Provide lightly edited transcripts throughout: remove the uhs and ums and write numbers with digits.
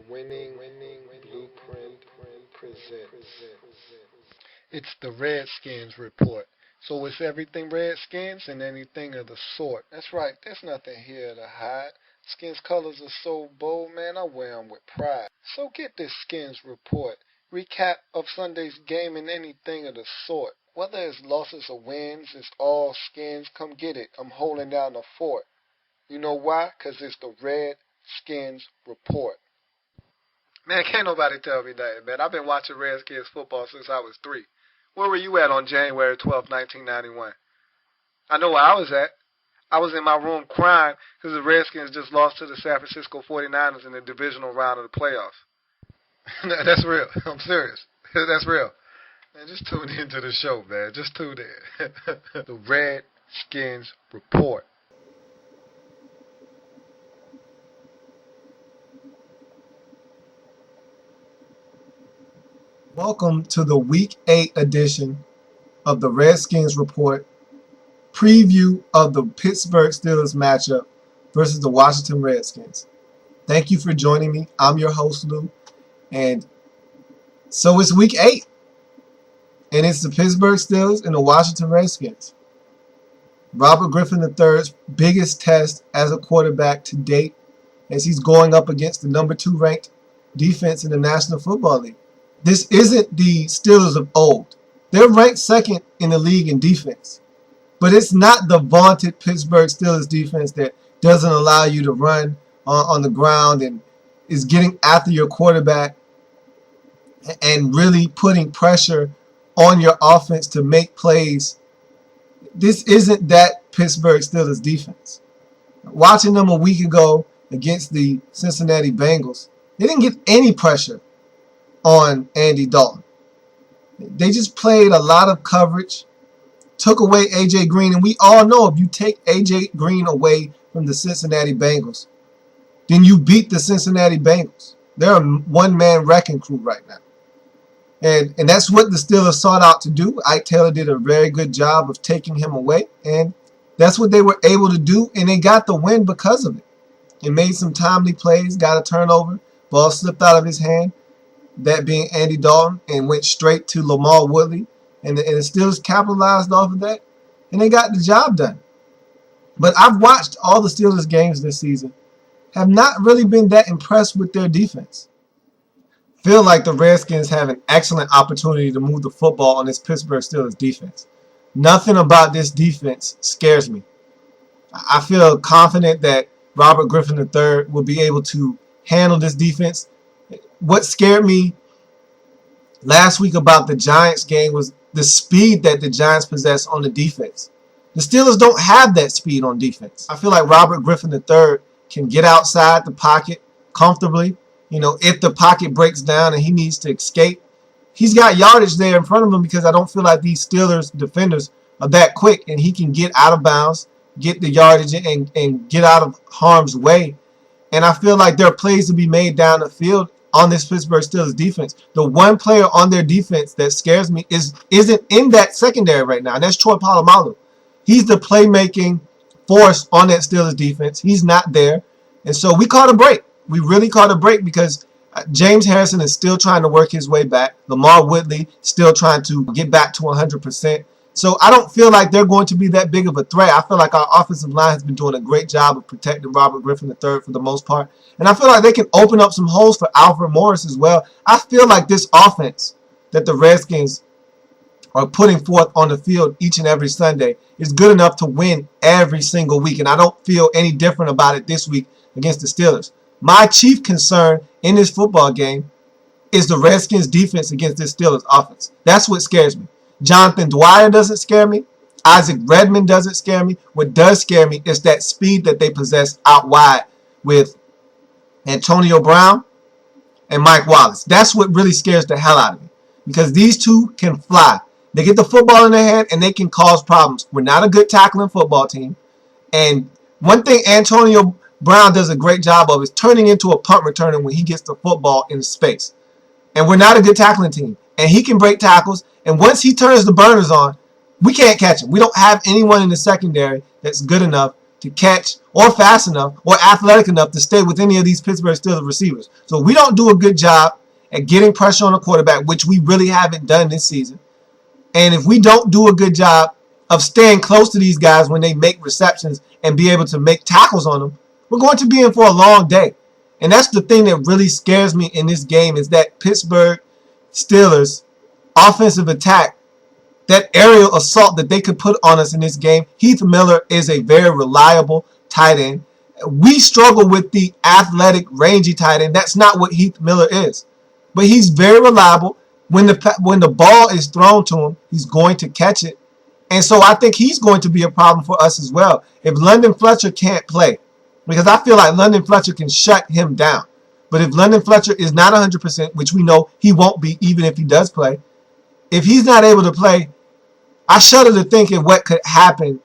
Winning Blueprint presents. It's the Redskins Report. So it's everything Redskins and anything of the sort. That's right, there's nothing here to hide. Skins colors are so bold, man, I wear 'em with pride. So get this Skins Report. Recap of Sunday's game and anything of the sort. Whether it's losses or wins, it's all skins. Come get it. I'm holding down the fort. You know why? 'Cause it's the Redskins Report. Man, can't nobody tell me that, man. I've been watching Redskins football since I was 3. Where were you at on January 12th, 1991? I know where I was at. I was in my room crying because the Redskins just lost to the San Francisco 49ers in the divisional round of the playoffs. That's real. I'm serious. That's real. Man, just tune into the show, man. Just tune in. The Redskins Report. Welcome to the Week 8 edition of the Redskins Report, preview of the Pittsburgh Steelers matchup versus the Washington Redskins. Thank you for joining me. I'm your host, Lou, and so it's Week 8, and it's the Pittsburgh Steelers and the Washington Redskins. Robert Griffin III's biggest test as a quarterback to date, as he's going up against the number 2 ranked defense in the National Football League. This isn't the Steelers of old. They're ranked second in the league in defense. But it's not the vaunted Pittsburgh Steelers defense that doesn't allow you to run on the ground and is getting after your quarterback and really putting pressure on your offense to make plays. This isn't that Pittsburgh Steelers defense. Watching them a week ago against the Cincinnati Bengals, they didn't get any pressure on Andy Dalton. They just played a lot of coverage, took away A.J. Green, and we all know if you take A.J. Green away from the Cincinnati Bengals, then you beat the Cincinnati Bengals. They're a one-man wrecking crew right now. And that's what the Steelers sought out to do. Ike Taylor did a very good job of taking him away, and that's what they were able to do, and they got the win because of it. It made some timely plays, got a turnover, ball slipped out of his hand, that being Andy Dalton, and went straight to Lamar Woodley. And the Steelers capitalized off of that, and they got the job done. But I've watched all the Steelers games this season, have not really been that impressed with their defense. Feel like the Redskins have an excellent opportunity to move the football on this Pittsburgh Steelers defense. Nothing about this defense scares me. I feel confident that Robert Griffin III will be able to handle this defense. What scared me last week about the Giants game was the speed that the Giants possess on the defense. The Steelers don't have that speed on defense. I feel like Robert Griffin III can get outside the pocket comfortably. You know, if the pocket breaks down and he needs to escape, he's got yardage there in front of him because I don't feel like these Steelers defenders are that quick, and he can get out of bounds, get the yardage, and get out of harm's way. And I feel like there are plays to be made down the field on this Pittsburgh Steelers defense. The one player on their defense that scares me isn't in that secondary right now, and that's Troy Polamalu. He's the playmaking force on that Steelers defense. He's not there. And so we caught a break. We really caught a break because James Harrison is still trying to work his way back. Lamar Woodley still trying to get back to 100%. So I don't feel like they're going to be that big of a threat. I feel like our offensive line has been doing a great job of protecting Robert Griffin III for the most part. And I feel like they can open up some holes for Alfred Morris as well. I feel like this offense that the Redskins are putting forth on the field each and every Sunday is good enough to win every single week. And I don't feel any different about it this week against the Steelers. My chief concern in this football game is the Redskins defense against this Steelers offense. That's what scares me. Jonathan Dwyer doesn't scare me. Isaac Redmond doesn't scare me. What does scare me is that speed that they possess out wide with Antonio Brown and Mike Wallace. That's what really scares the hell out of me, because these two can fly. They get the football in their hand and they can cause problems. We're not a good tackling football team. And one thing Antonio Brown does a great job of is turning into a punt returner when he gets the football in space. And we're not a good tackling team. And he can break tackles. And once he turns the burners on, we can't catch him. We don't have anyone in the secondary that's good enough to catch or fast enough or athletic enough to stay with any of these Pittsburgh Steelers receivers. So we don't do a good job at getting pressure on the quarterback, which we really haven't done this season. And if we don't do a good job of staying close to these guys when they make receptions and be able to make tackles on them, we're going to be in for a long day. And that's the thing that really scares me in this game is that Pittsburgh Steelers offensive attack, that aerial assault that they could put on us in this game. Heath Miller is a very reliable tight end. We struggle with the athletic, rangy tight end. That's not what Heath Miller is. But he's very reliable. When the ball is thrown to him, he's going to catch it. And so I think he's going to be a problem for us as well. If London Fletcher can't play, because I feel like London Fletcher can shut him down. But if London Fletcher is not 100%, which we know he won't be even if he does play, if he's not able to play, I shudder to think of what could happen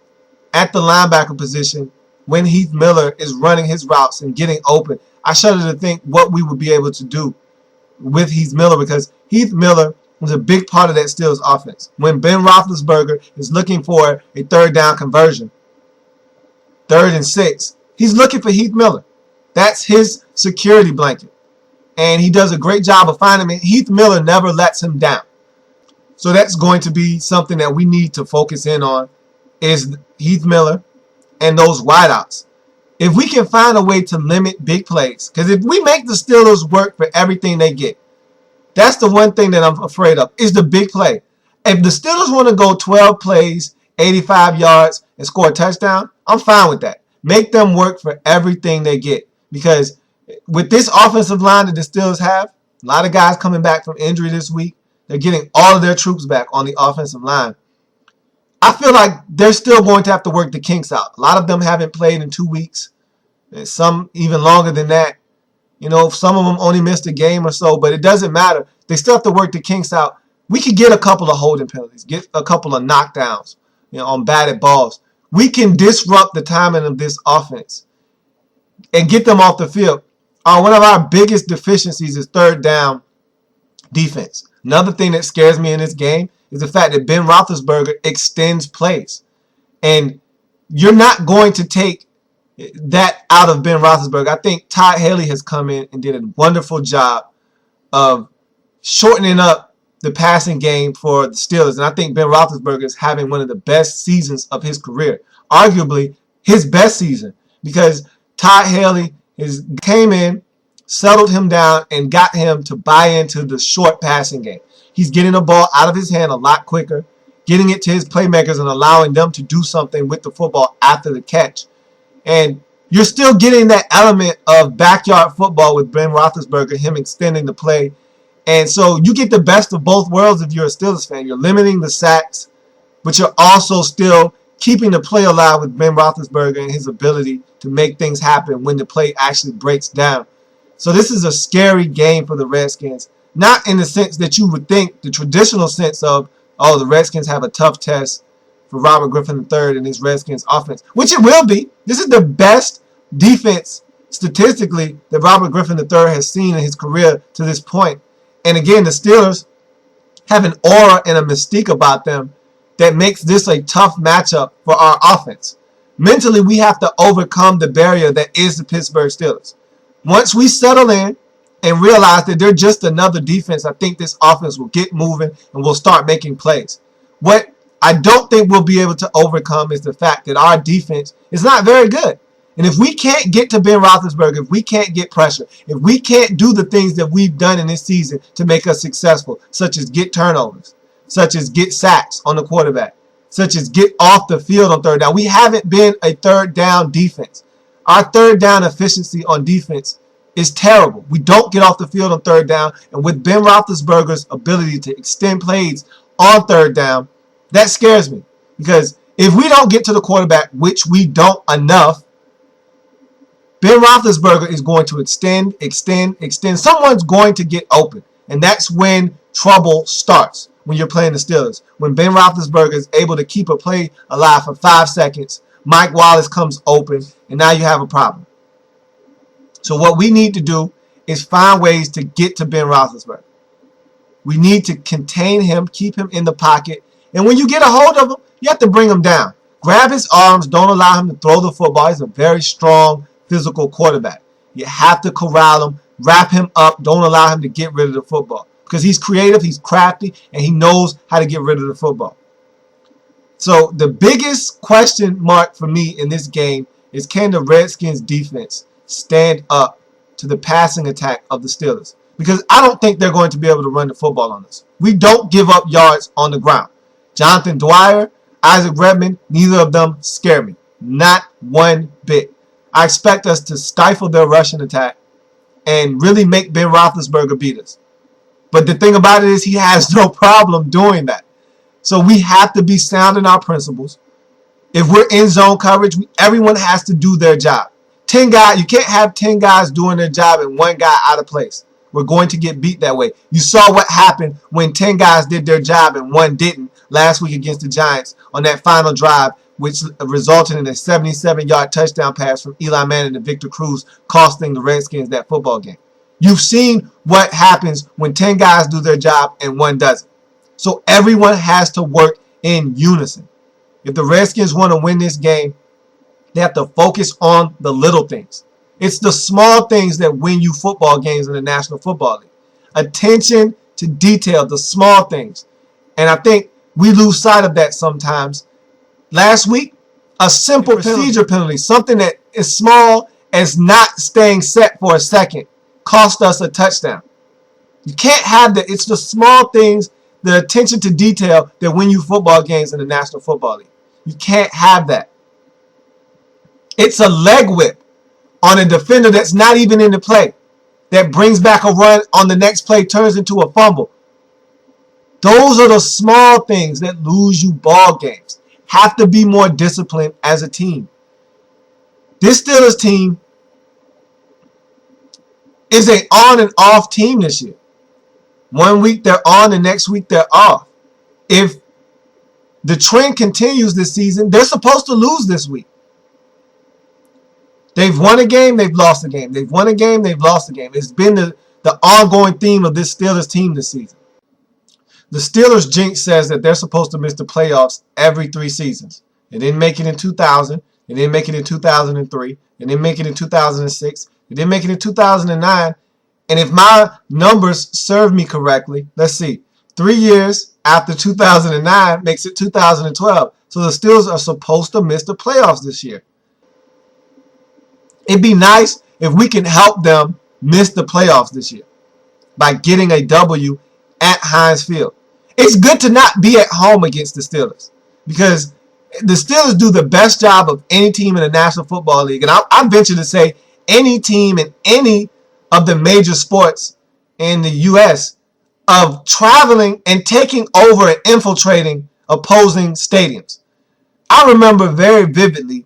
at the linebacker position when Heath Miller is running his routes and getting open. I shudder to think what we would be able to do with Heath Miller, because Heath Miller was a big part of that Steelers offense. When Ben Roethlisberger is looking for a third down conversion, 3rd and 6, he's looking for Heath Miller. That's his security blanket. And he does a great job of finding him. Heath Miller never lets him down. So that's going to be something that we need to focus in on, is Heath Miller and those wideouts. If we can find a way to limit big plays, because if we make the Steelers work for everything they get, that's the one thing that I'm afraid of, is the big play. If the Steelers want to go 12 plays, 85 yards, and score a touchdown, I'm fine with that. Make them work for everything they get. Because with this offensive line that the Steelers have, a lot of guys coming back from injury this week, they're getting all of their troops back on the offensive line. I feel like they're still going to have to work the kinks out. A lot of them haven't played in 2 weeks, and some even longer than that. You know, some of them only missed a game or so, but it doesn't matter. They still have to work the kinks out. We could get a couple of holding penalties, get a couple of knockdowns, on batted balls. We can disrupt the timing of this offense and get them off the field. One of our biggest deficiencies is third down defense. Another thing that scares me in this game is the fact that Ben Roethlisberger extends plays. And you're not going to take that out of Ben Roethlisberger. I think Todd Haley has come in and did a wonderful job of shortening up the passing game for the Steelers. And I think Ben Roethlisberger is having one of the best seasons of his career. Arguably his best season, because Todd Haley came in, settled him down, and got him to buy into the short passing game. He's getting the ball out of his hand a lot quicker, getting it to his playmakers and allowing them to do something with the football after the catch. And you're still getting that element of backyard football with Ben Roethlisberger, him extending the play. And so you get the best of both worlds if you're a Steelers fan. You're limiting the sacks, but you're also still keeping the play alive with Ben Roethlisberger and his ability to make things happen when the play actually breaks down. So this is a scary game for the Redskins. Not in the sense that you would think, the traditional sense of, oh, the Redskins have a tough test for Robert Griffin III and his Redskins offense, which it will be. This is the best defense statistically that Robert Griffin III has seen in his career to this point. And again, the Steelers have an aura and a mystique about them that makes this a tough matchup for our offense. Mentally, we have to overcome the barrier that is the Pittsburgh Steelers. Once we settle in and realize that they're just another defense, I think this offense will get moving and we'll start making plays. What I don't think we'll be able to overcome is the fact that our defense is not very good. And if we can't get to Ben Roethlisberger, if we can't get pressure, if we can't do the things that we've done in this season to make us successful, such as get turnovers, such as get sacks on the quarterback, such as get off the field on third down. We haven't been a third down defense. Our third down efficiency on defense is terrible. We don't get off the field on third down. And with Ben Roethlisberger's ability to extend plays on third down, that scares me. Because if we don't get to the quarterback, which we don't enough, Ben Roethlisberger is going to extend. Someone's going to get open. And that's when trouble starts, when you're playing the Steelers. When Ben Roethlisberger is able to keep a play alive for 5 seconds, Mike Wallace comes open, and now you have a problem. So what we need to do is find ways to get to Ben Roethlisberger. We need to contain him, keep him in the pocket. And when you get a hold of him, you have to bring him down. Grab his arms. Don't allow him to throw the football. He's a very strong physical quarterback. You have to corral him, wrap him up. Don't allow him to get rid of the football because he's creative, he's crafty, and he knows how to get rid of the football. So the biggest question mark for me in this game is, can the Redskins defense stand up to the passing attack of the Steelers? Because I don't think they're going to be able to run the football on us. We don't give up yards on the ground. Jonathan Dwyer, Isaac Redman, neither of them scare me. Not one bit. I expect us to stifle their rushing attack and really make Ben Roethlisberger beat us. But the thing about it is he has no problem doing that. So we have to be sound in our principles. If we're in zone coverage, everyone has to do their job. 10 guys, you can't have 10 guys doing their job and one guy out of place. We're going to get beat that way. You saw what happened when 10 guys did their job and one didn't last week against the Giants on that final drive, which resulted in a 77-yard touchdown pass from Eli Manning to Victor Cruz, costing the Redskins that football game. You've seen what happens when 10 guys do their job and one doesn't. So everyone has to work in unison. If the Redskins want to win this game, they have to focus on the little things. It's the small things that win you football games in the National Football League. Attention to detail, the small things. And I think we lose sight of that sometimes. Last week, a simple procedure penalty, something that is small as not staying set for a second, cost us a touchdown. You can't have that. It's the small things, the attention to detail that win you football games in the National Football League. You can't have that. It's a leg whip on a defender that's not even in the play, that brings back a run on the next play, turns into a fumble. Those are the small things that lose you ball games. Have to be more disciplined as a team. This Steelers team is an on and off team this year. 1 week they're on, the next week they're off. If the trend continues this season, they're supposed to lose this week. They've won a game, they've lost a game. They've won a game, they've lost a game. It's been the ongoing theme of this Steelers team this season. The Steelers jinx says that they're supposed to miss the playoffs every 3 seasons. They didn't make it in 2000. They didn't make it in 2003. They didn't make it in 2006. They didn't make it in 2009. And if my numbers serve me correctly, let's see, 3 years after 2009 makes it 2012. So the Steelers are supposed to miss the playoffs this year. It'd be nice if we can help them miss the playoffs this year by getting a W at Heinz Field. It's good to not be at home against the Steelers because the Steelers do the best job of any team in the National Football League. And I venture to say any team in any of the major sports in the U.S. of traveling and taking over and infiltrating opposing stadiums. I remember very vividly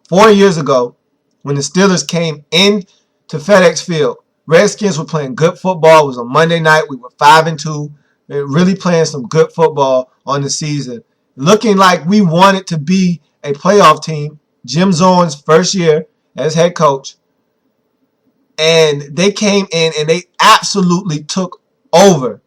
4 years ago when the Steelers came in to FedEx Field. Redskins were playing good football. It was a Monday night. We were 5-2. They were really playing some good football on the season. Looking like we wanted to be a playoff team. Jim Zorn's first year as head coach. And they came in and they absolutely took over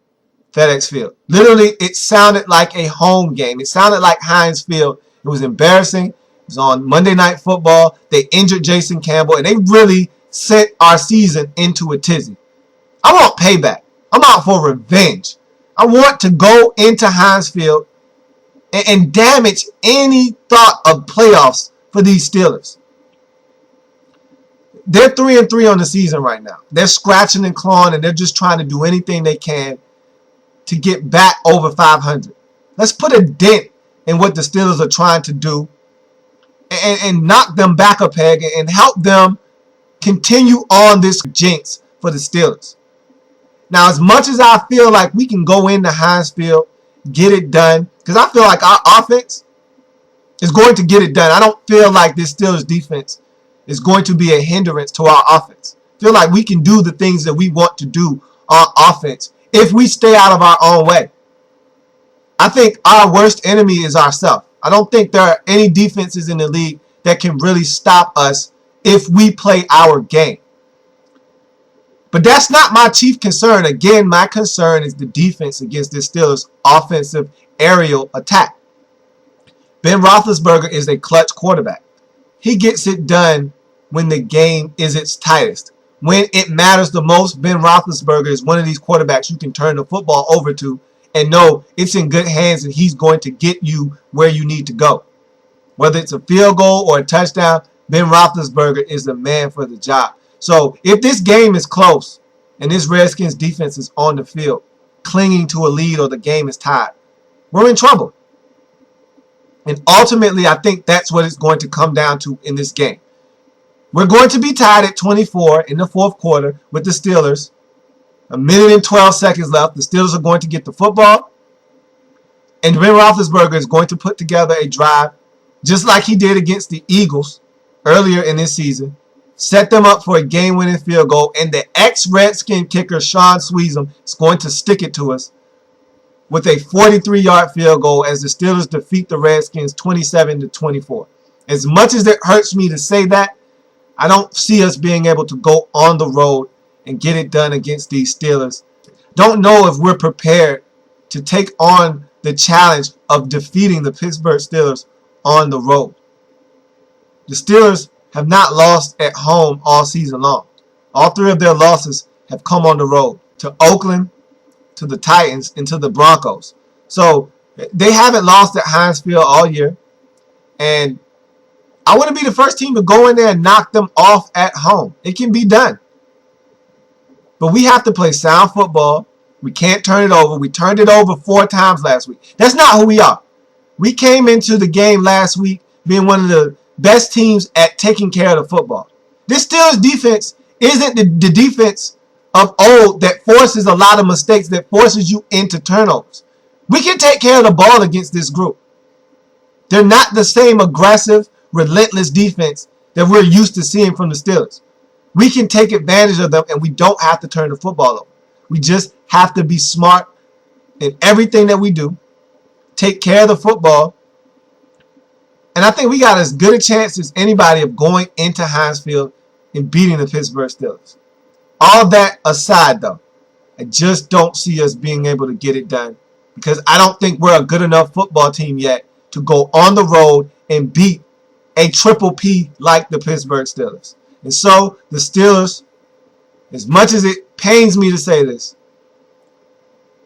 FedEx Field. Literally, it sounded like a home game. It sounded like Heinz Field. It was embarrassing. It was on Monday Night Football. They injured Jason Campbell, and they really sent our season into a tizzy. I want payback. I'm out for revenge. I want to go into Heinz Field and damage any thought of playoffs for these Steelers. They're 3-3 on the season right now. They're scratching and clawing, and they're just trying to do anything they can to get back over 500. Let's put a dent in what the Steelers are trying to do and knock them back a peg and help them continue on this jinx for the Steelers. Now, as much as I feel like we can go into Heinz Field, get it done, because I feel like our offense is going to get it done. I don't feel like this Steelers defense is going to be a hindrance to our offense. I feel like we can do the things that we want to do on offense if we stay out of our own way. I think our worst enemy is ourselves. I don't think there are any defenses in the league that can really stop us if we play our game. But that's not my chief concern. Again, my concern is the defense against this Steelers offensive aerial attack. Ben Roethlisberger is a clutch quarterback. He gets it done when the game is its tightest. When it matters the most, Ben Roethlisberger is one of these quarterbacks you can turn the football over to and know it's in good hands and he's going to get you where you need to go. Whether it's a field goal or a touchdown, Ben Roethlisberger is the man for the job. So if this game is close and this Redskins defense is on the field, clinging to a lead or the game is tied, we're in trouble. And ultimately, I think that's what it's going to come down to in this game. We're going to be tied at 24 in the fourth quarter with the Steelers. 1:12 seconds left. The Steelers are going to get the football. And Ben Roethlisberger is going to put together a drive just like he did against the Eagles earlier in this season. Set them up for a game-winning field goal. And the ex-Redskin kicker, Sean Sweezum, is going to stick it to us with a 43-yard field goal as the Steelers defeat the Redskins 27-24. As much as it hurts me to say that, I don't see us being able to go on the road and get it done against these Steelers. Don't know if we're prepared to take on the challenge of defeating the Pittsburgh Steelers on the road. The Steelers have not lost at home all season long. All three of their losses have come on the road to Oakland, to the Titans, and to the Broncos. So they haven't lost at Heinz Field all year. And I want to be the first team to go in there and knock them off at home. It can be done. But we have to play sound football. We can't turn it over. We turned it over 4 times last week. That's not who we are. We came into the game last week being one of the best teams at taking care of the football. This Steelers defense isn't the defense of old that forces a lot of mistakes, that forces you into turnovers. We can take care of the ball against this group. They're not the same aggressive, relentless defense that we're used to seeing from the Steelers. We can take advantage of them and we don't have to turn the football over. We just have to be smart in everything that we do, take care of the football, and I think we got as good a chance as anybody of going into Heinz Field and beating the Pittsburgh Steelers. All that aside, though, I just don't see us being able to get it done because I don't think we're a good enough football team yet to go on the road and beat a triple P like the Pittsburgh Steelers. And so the Steelers, as much as it pains me to say this,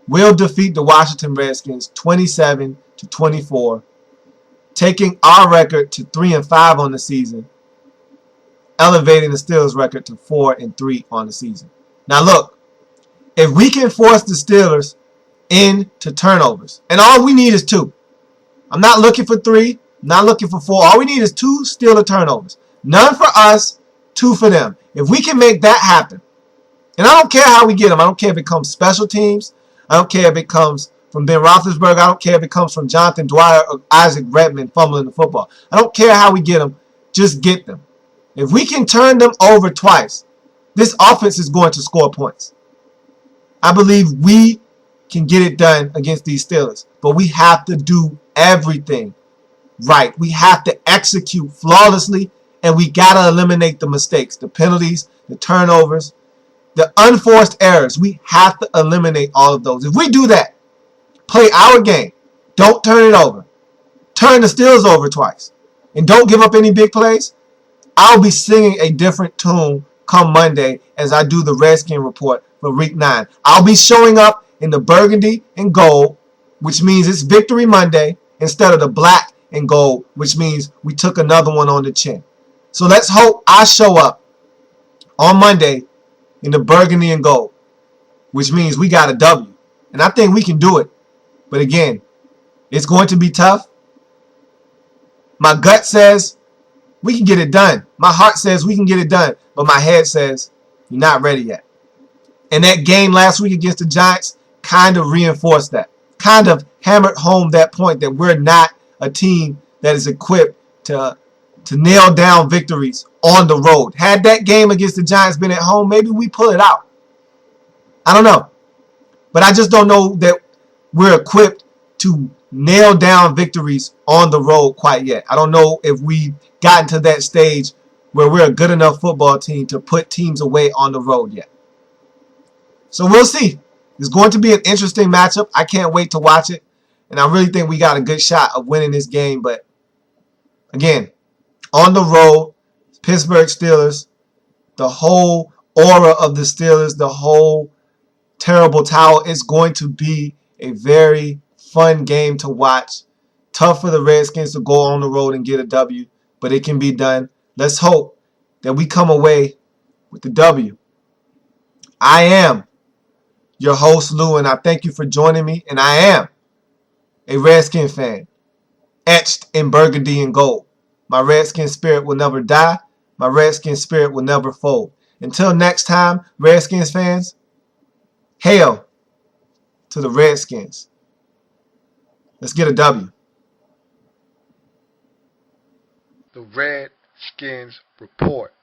will defeat the Washington Redskins 27-24, taking our record to 3-5 on the season, elevating the Steelers' record to 4-3 on the season. Now look, if we can force the Steelers into turnovers, and all we need is 2. I'm not looking for 3, I'm not looking for 4. All we need is 2 Steeler turnovers. None for us, 2 for them. If we can make that happen, and I don't care how we get them. I don't care if it comes special teams. I don't care if it comes from Ben Roethlisberger. I don't care if it comes from Jonathan Dwyer or Isaac Redman fumbling the football. I don't care how we get them. Just get them. If we can turn them over twice, this offense is going to score points. I believe we can get it done against these Steelers. But we have to do everything right. We have to execute flawlessly, and we got to eliminate the mistakes, the penalties, the turnovers, the unforced errors. We have to eliminate all of those. If we do that, play our game, don't turn it over, turn the Steelers over twice, and don't give up any big plays, I'll be singing a different tune come Monday as I do the Redskins Report for Week 9. I'll be showing up in the burgundy and gold, which means it's Victory Monday, instead of the black and gold, which means we took another one on the chin. So let's hope I show up on Monday in the burgundy and gold, which means we got a W. And I think we can do it. But again, it's going to be tough. My gut says we can get it done. My heart says we can get it done. But my head says you're not ready yet. And that game last week against the Giants kind of reinforced that. Kind of hammered home that point that we're not a team that is equipped to nail down victories on the road. Had that game against the Giants been at home, maybe we pull it out. I don't know. But I just don't know that we're equipped to nail down victories on the road quite yet. I don't know if we've gotten to that stage where we're a good enough football team to put teams away on the road yet. So we'll see. It's going to be an interesting matchup. I can't wait to watch it. And I really think we got a good shot of winning this game. But Again, on the road, Pittsburgh Steelers, the whole aura of the Steelers, the whole terrible towel. It's going to be a very fun game to watch. Tough for the Redskins to go on the road and get a W, but it can be done. Let's hope that we come away with the W. I am your host, Lou, and I thank you for joining me. And I am a Redskin fan, etched in burgundy and gold. My Redskin spirit will never die. My Redskin spirit will never fold. Until next time, Redskins fans, hail to the Redskins. Let's get a W. The Redskins Report.